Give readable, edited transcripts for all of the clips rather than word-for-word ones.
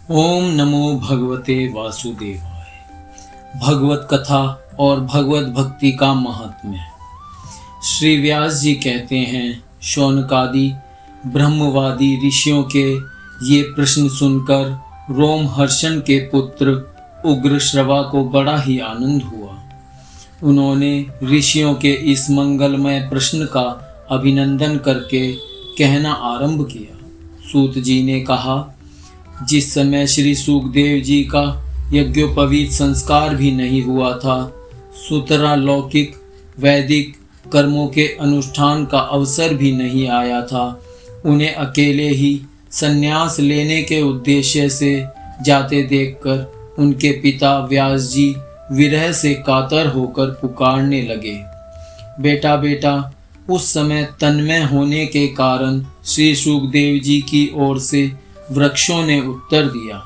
ओम नमो भगवते वासुदेवाय। भगवत कथा और भगवत भक्ति का महात्म्य। श्री व्यास जी कहते हैं, शौनकादि ब्रह्मवादी ऋषियों के ये प्रश्न सुनकर रोमहर्षण के पुत्र उग्रश्रवा को बड़ा ही आनंद हुआ। उन्होंने ऋषियों के इस मंगलमय प्रश्न का अभिनंदन करके कहना आरंभ किया। सूत जी ने कहा, जिस समय श्री सुखदेव जी का यज्ञोपवीत संस्कार भी नहीं हुआ था, सुतरा लौकिक वैदिक कर्मों के अनुष्ठान का अवसर भी नहीं आया था, उन्हें अकेले ही संन्यास लेने के उद्देश्य से जाते देखकर उनके पिता व्यास जी विरह से कातर होकर पुकारने लगे। बेटा बेटा। उस समय तन्मय होने के कारण श्री सुखदेव जी की ओर से वृक्षों ने उत्तर दिया,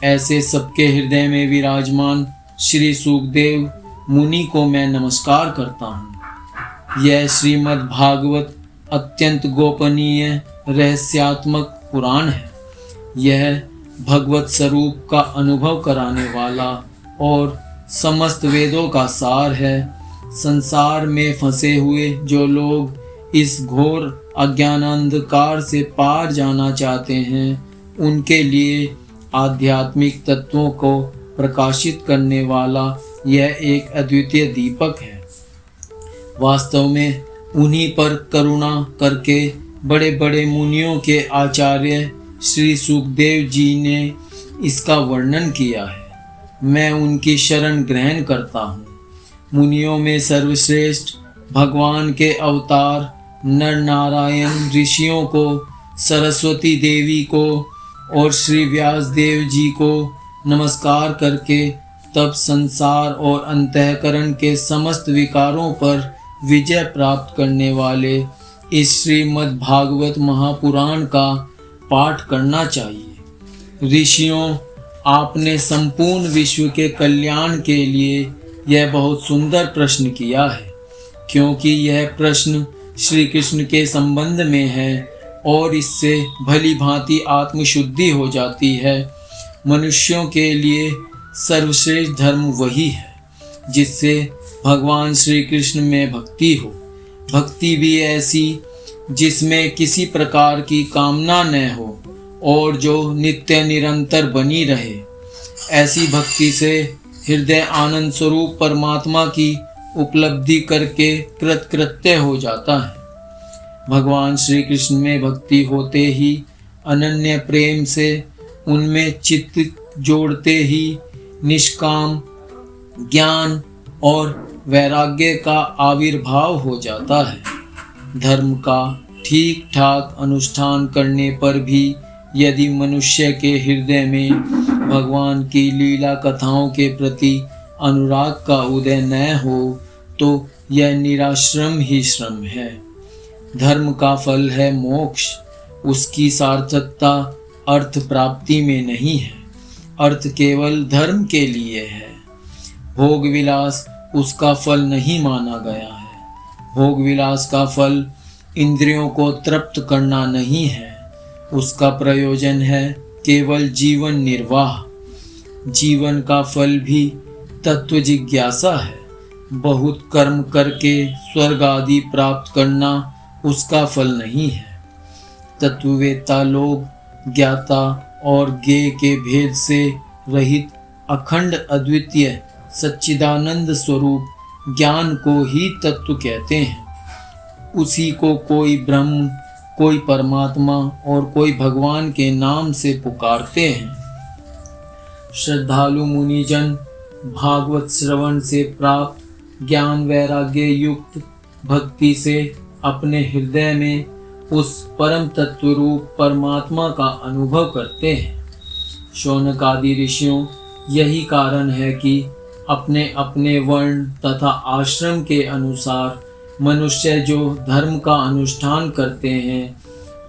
ऐसे सबके हृदय में विराजमान श्री सुखदेव मुनि को मैं नमस्कार करता हूँ। यह श्रीमद् भागवत अत्यंत गोपनीय रहस्यात्मक पुराण है। यह भगवत स्वरूप का अनुभव कराने वाला और समस्त वेदों का सार है। संसार में फंसे हुए जो लोग इस घोर अज्ञानांधकार से पार जाना चाहते हैं, उनके लिए आध्यात्मिक तत्वों को प्रकाशित करने वाला यह एक अद्वितीय दीपक है। वास्तव में उन्हीं पर करुणा करके बड़े बड़े मुनियों के आचार्य श्री सुखदेव जी ने इसका वर्णन किया है। मैं उनकी शरण ग्रहण करता हूँ। मुनियों में सर्वश्रेष्ठ भगवान के अवतार नर नारायण ऋषियों को, सरस्वती देवी को और श्री व्यास देव जी को नमस्कार करके तब संसार और अंतःकरण के समस्त विकारों पर विजय प्राप्त करने वाले इस श्रीमद् भागवत महापुराण का पाठ करना चाहिए। ऋषियों, आपने संपूर्ण विश्व के कल्याण के लिए यह बहुत सुंदर प्रश्न किया है, क्योंकि यह प्रश्न श्री कृष्ण के संबंध में है और इससे भली भांति आत्मशुद्धि हो जाती है। मनुष्यों के लिए सर्वश्रेष्ठ धर्म वही है जिससे भगवान श्री कृष्ण में भक्ति हो। भक्ति भी ऐसी जिसमें किसी प्रकार की कामना न हो और जो नित्य निरंतर बनी रहे। ऐसी भक्ति से हृदय आनंद स्वरूप परमात्मा की उपलब्धि करके कृतकृत्य हो जाता है। भगवान श्री कृष्ण में भक्ति होते ही अनन्य प्रेम से उनमें चित्त जोड़ते ही निष्काम ज्ञान और वैराग्य का आविर्भाव हो जाता है। धर्म का ठीक ठाक अनुष्ठान करने पर भी यदि मनुष्य के हृदय में भगवान की लीला कथाओं के प्रति अनुराग का उदय न हो तो यह निराश्रम ही श्रम है। धर्म का फल है मोक्ष। उसकी सार्थकता अर्थ प्राप्ति में नहीं है। अर्थ केवल धर्म के लिए है। भोग विलास उसका फल नहीं माना गया है। भोग विलास का फल इंद्रियों को तृप्त करना नहीं है। उसका प्रयोजन है केवल जीवन निर्वाह। जीवन का फल भी तत्व जिज्ञासा है। बहुत कर्म करके स्वर्ग आदि प्राप्त करना उसका फल नहीं है। तत्ववेत्ता लोग ज्ञाता और ज्ञेय के भेद से रहित अखंड अद्वितीय सच्चिदानंद स्वरूप ज्ञान को ही तत्व कहते हैं। उसी को कोई ब्रह्म, कोई परमात्मा और कोई भगवान के नाम से पुकारते हैं। श्रद्धालु मुनिजन भागवत श्रवण से प्राप्त ज्ञान वैराग्य युक्त भक्ति से अपने हृदय में उस परम तत्व रूप परमात्मा का अनुभव करते हैं। शौनक आदि ऋषियों, यही कारण है कि अपने अपने वर्ण तथा आश्रम के अनुसार मनुष्य जो धर्म का अनुष्ठान करते हैं,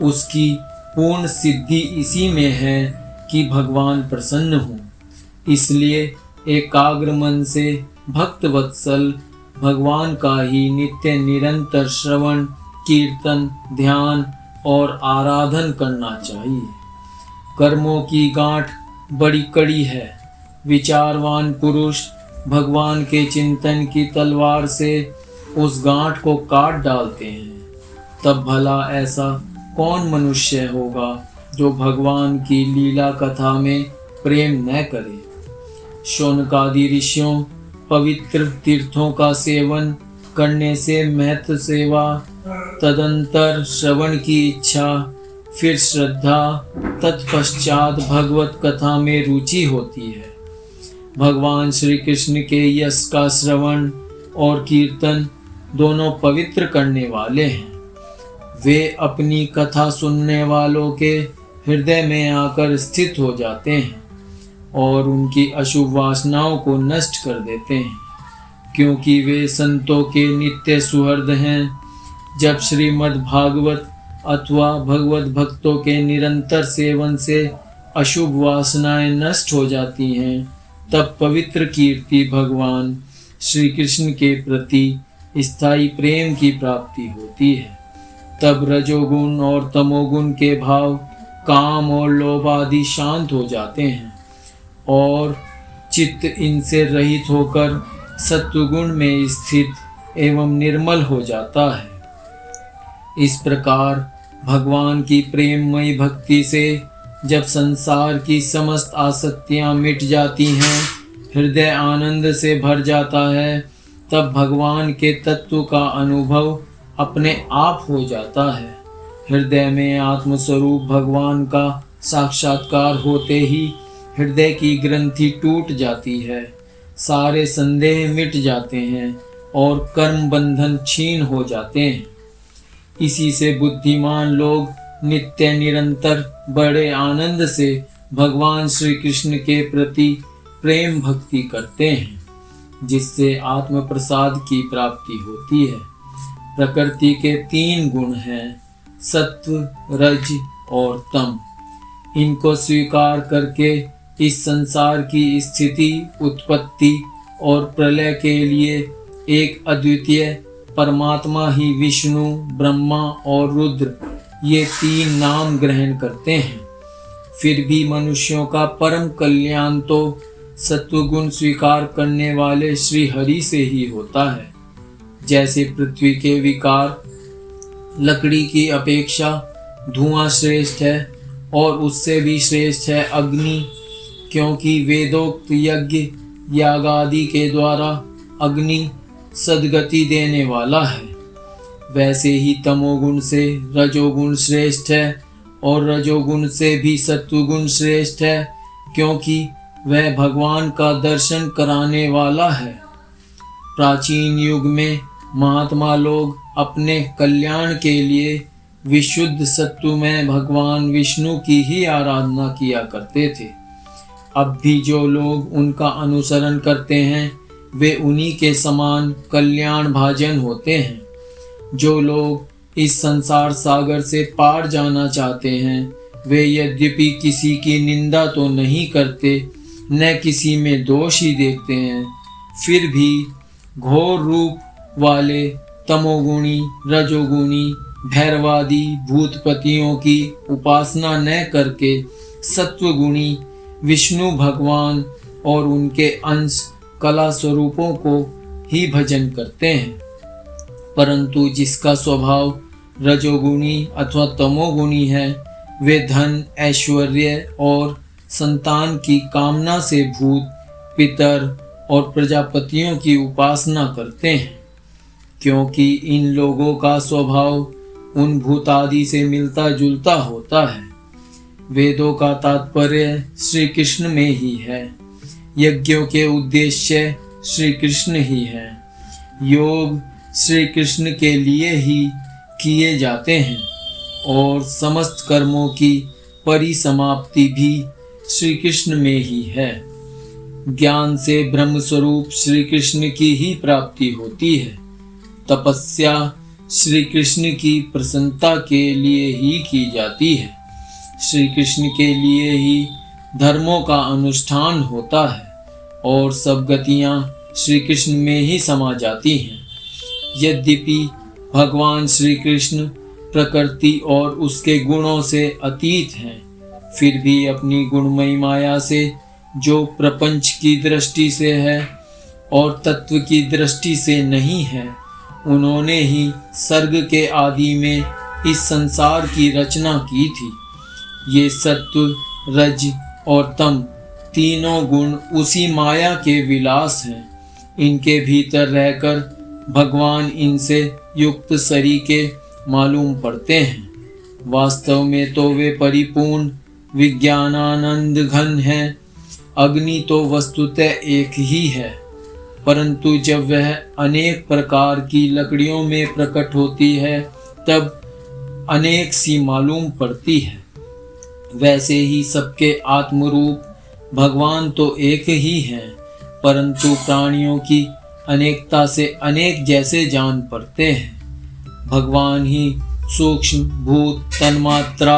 उसकी पूर्ण सिद्धि इसी में है कि भगवान प्रसन्न हो। इसलिए एकाग्र मन से भक्त वत्सल भगवान का ही नित्य निरंतर श्रवण कीर्तन ध्यान और आराधन करना चाहिए। कर्मों की गांठ बड़ी कड़ी है। विचारवान पुरुष भगवान के चिंतन की तलवार से उस गांठ को काट डालते हैं। तब भला ऐसा कौन मनुष्य होगा जो भगवान की लीला कथा में प्रेम न करे। शौनकादि ऋषियों पवित्र तीर्थों का सेवन करने से महत्व सेवा, तदंतर श्रवण की इच्छा, फिर श्रद्धा, तत्पश्चात भगवत कथा में रुचि होती है। भगवान श्री कृष्ण के यश का श्रवण और कीर्तन दोनों पवित्र करने वाले हैं। वे अपनी कथा सुनने वालों के हृदय में आकर स्थित हो जाते हैं और उनकी अशुभ वासनाओं को नष्ट कर देते हैं, क्योंकि वे संतों के नित्य सुहृद हैं। जब श्रीमद् भागवत अथवा भगवत भक्तों के निरंतर सेवन से अशुभ वासनाएं नष्ट हो जाती हैं, तब पवित्र कीर्ति भगवान श्री कृष्ण के प्रति स्थायी प्रेम की प्राप्ति होती है। तब रजोगुण और तमोगुण के भाव, काम और लोभ आदि शांत हो जाते हैं और चित्त इनसे रहित होकर सत्वगुण में स्थित एवं निर्मल हो जाता है। इस प्रकार भगवान की प्रेममयी भक्ति से जब संसार की समस्त आसक्तियां मिट जाती हैं, हृदय आनंद से भर जाता है, तब भगवान के तत्व का अनुभव अपने आप हो जाता है। हृदय में आत्मस्वरूप भगवान का साक्षात्कार होते ही हृदय की ग्रंथि टूट जाती है, सारे संदेह मिट जाते हैं और कर्म बंधन छीन हो जाते हैं। इसी से बुद्धिमान लोग नित्य निरंतर बड़े आनंद से भगवान श्री कृष्ण के प्रति प्रेम भक्ति करते हैं, जिससे आत्म प्रसाद की प्राप्ति होती है। प्रकृति के 3 गुण हैं, सत्व, रज और तम। इनको स्वीकार करके इस संसार की स्थिति, उत्पत्ति और प्रलय के लिए एक अद्वितीय परमात्मा ही विष्णु, ब्रह्मा और रुद्र ये 3 नाम ग्रहण करते हैं। फिर भी मनुष्यों का परम कल्याण तो सत्वगुण स्वीकार करने वाले श्री हरि से ही होता है। जैसे पृथ्वी के विकार लकड़ी की अपेक्षा धुआं श्रेष्ठ है और उससे भी श्रेष्ठ है अग्नि, क्योंकि वेदोक्त यज्ञ यागादि के द्वारा अग्नि सद्गति देने वाला है। वैसे ही तमोगुण से रजोगुण श्रेष्ठ है और रजोगुण से भी सत्वगुण श्रेष्ठ है, क्योंकि वह भगवान का दर्शन कराने वाला है। प्राचीन युग में महात्मा लोग अपने कल्याण के लिए विशुद्ध सत्व में भगवान विष्णु की ही आराधना किया करते थे। अब भी जो लोग उनका अनुसरण करते हैं वे उन्हीं के समान कल्याण भाजन होते हैं। जो लोग इस संसार सागर से पार जाना चाहते हैं वे यद्यपि किसी की निंदा तो नहीं करते, न किसी में दोष ही देखते हैं, फिर भी घोर रूप वाले तमोगुणी, रजोगुणी, भैरवादी भूतपतियों की उपासना न करके सत्वगुणी विष्णु भगवान और उनके अंश कला स्वरूपों को ही भजन करते हैं। परंतु जिसका स्वभाव रजोगुणी अथवा तमोगुणी है वे धन, ऐश्वर्य और संतान की कामना से भूत, पितर और प्रजापतियों की उपासना करते हैं, क्योंकि इन लोगों का स्वभाव उन भूतादि से मिलता जुलता होता है। वेदों का तात्पर्य श्री कृष्ण में ही है, यज्ञों के उद्देश्य श्री कृष्ण ही है, योग श्री कृष्ण के लिए ही किए जाते हैं और समस्त कर्मों की परिसमाप्ति भी श्री कृष्ण में ही है। ज्ञान से ब्रह्म स्वरूप श्री कृष्ण की ही प्राप्ति होती है। तपस्या श्री कृष्ण की प्रसन्नता के लिए ही की जाती है। श्री कृष्ण के लिए ही धर्मों का अनुष्ठान होता है और सब गतियाँ श्री कृष्ण में ही समा जाती हैं। यद्यपि भगवान श्री कृष्ण प्रकृति और उसके गुणों से अतीत हैं, फिर भी अपनी गुणमयी माया से जो प्रपंच की दृष्टि से है और तत्व की दृष्टि से नहीं है, उन्होंने ही सर्ग के आदि में इस संसार की रचना की थी। ये सत्व, रज और तम तीनों गुण उसी माया के विलास हैं। इनके भीतर रहकर भगवान इनसे युक्त सरीके मालूम पड़ते हैं। वास्तव में तो वे परिपूर्ण विज्ञानानंद घन हैं। अग्नि तो वस्तुतः एक ही है, परंतु जब वह अनेक प्रकार की लकड़ियों में प्रकट होती है तब अनेक सी मालूम पड़ती है। वैसे ही सबके आत्मरूप भगवान तो एक ही हैं, परंतु प्राणियों की अनेकता से अनेक जैसे जान पड़ते हैं। भगवान ही सूक्ष्म भूत, तन्मात्रा,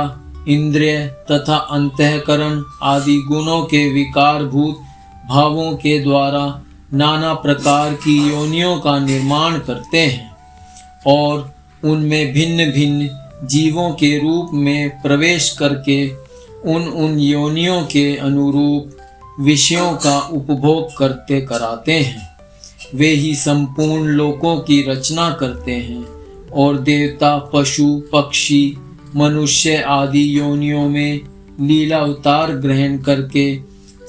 इंद्रिय तथा अंतःकरण आदि गुणों के विकार भूत भावों के द्वारा नाना प्रकार की योनियों का निर्माण करते हैं और उनमें भिन्न भिन्न जीवों के रूप में प्रवेश करके उन योनियों के अनुरूप विषयों का उपभोग करते कराते हैं। वे ही संपूर्ण लोकों की रचना करते हैं और देवता, पशु, पक्षी, मनुष्य आदि योनियों में लीला अवतार ग्रहण करके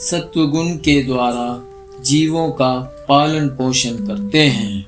सत्वगुण के द्वारा जीवों का पालन पोषण करते हैं।